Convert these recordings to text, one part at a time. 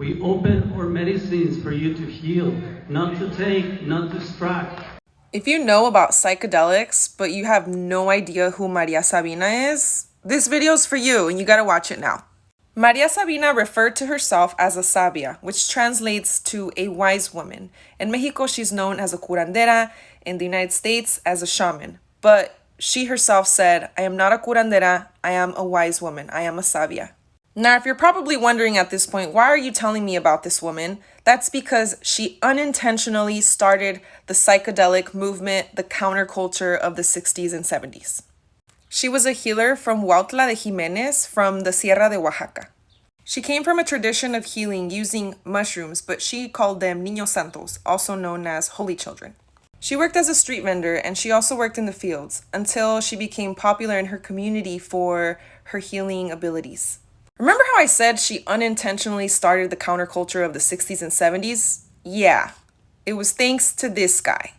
We open our medicines for you to heal, not to take, not to distract. If you know about psychedelics, but you have no idea who Maria Sabina is, this video's for you and you gotta watch it now. Maria Sabina referred to herself as a sabia, which translates to a wise woman. In Mexico, she's known as a curandera, in the United States as a shaman. But she herself said, I am not a curandera, I am a wise woman, I am a sabia. Now, if you're probably wondering at this point, why are you telling me about this woman? That's because she unintentionally started the psychedelic movement, the counterculture of the 60s and 70s. She was a healer from Huautla de Jimenez from the Sierra de Oaxaca. She came from a tradition of healing using mushrooms, but she called them Niños Santos, also known as holy children. She worked as a street vendor and she also worked in the fields until she became popular in her community for her healing abilities. Remember how I said she unintentionally started the counterculture of the 60s and 70s? Yeah, it was thanks to this guy,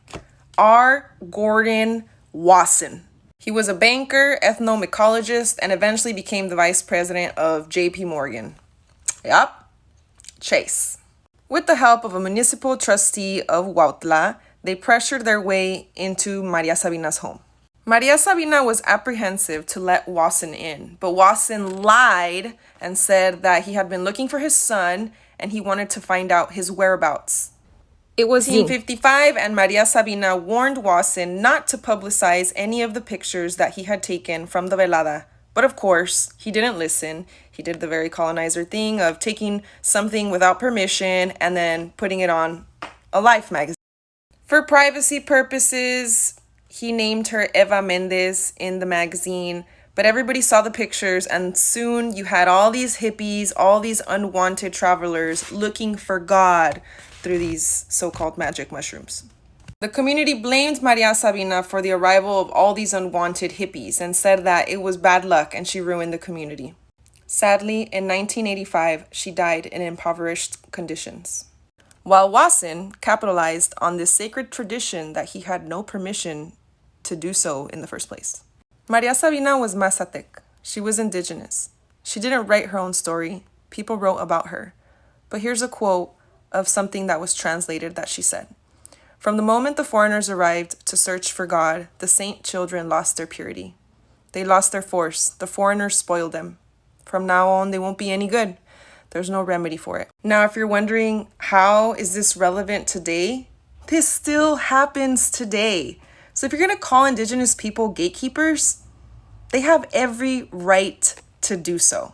R. Gordon Wasson. He was a banker, ethnomycologist, and eventually became the vice president of JP Morgan. Yup, Chase. With the help of a municipal trustee of Huautla, they pressured their way into Maria Sabina's home. Maria Sabina was apprehensive to let Wasson in, but Wasson lied and said that he had been looking for his son and he wanted to find out his whereabouts. It was 1955 and Maria Sabina warned Wasson not to publicize any of the pictures that he had taken from the velada. But of course, he didn't listen. He did the very colonizer thing of taking something without permission and then putting it on a Life magazine. For privacy purposes, he named her Eva Mendez in the magazine, but everybody saw the pictures and soon you had all these hippies, all these unwanted travelers looking for God through these so-called magic mushrooms. The community blamed Maria Sabina for the arrival of all these unwanted hippies and said that it was bad luck and she ruined the community. Sadly, in 1985, she died in impoverished conditions. While Wasson capitalized on this sacred tradition that he had no permission to do so in the first place. Maria Sabina was Mazatec. She was indigenous. She didn't write her own story. People wrote about her. But here's a quote of something that was translated that she said. From the moment the foreigners arrived to search for God, the saint children lost their purity. They lost their force. The foreigners spoiled them. From now on, they won't be any good. There's no remedy for it. Now, if you're wondering, how is this relevant today? This still happens today. So if you're going to call indigenous people gatekeepers, they have every right to do so.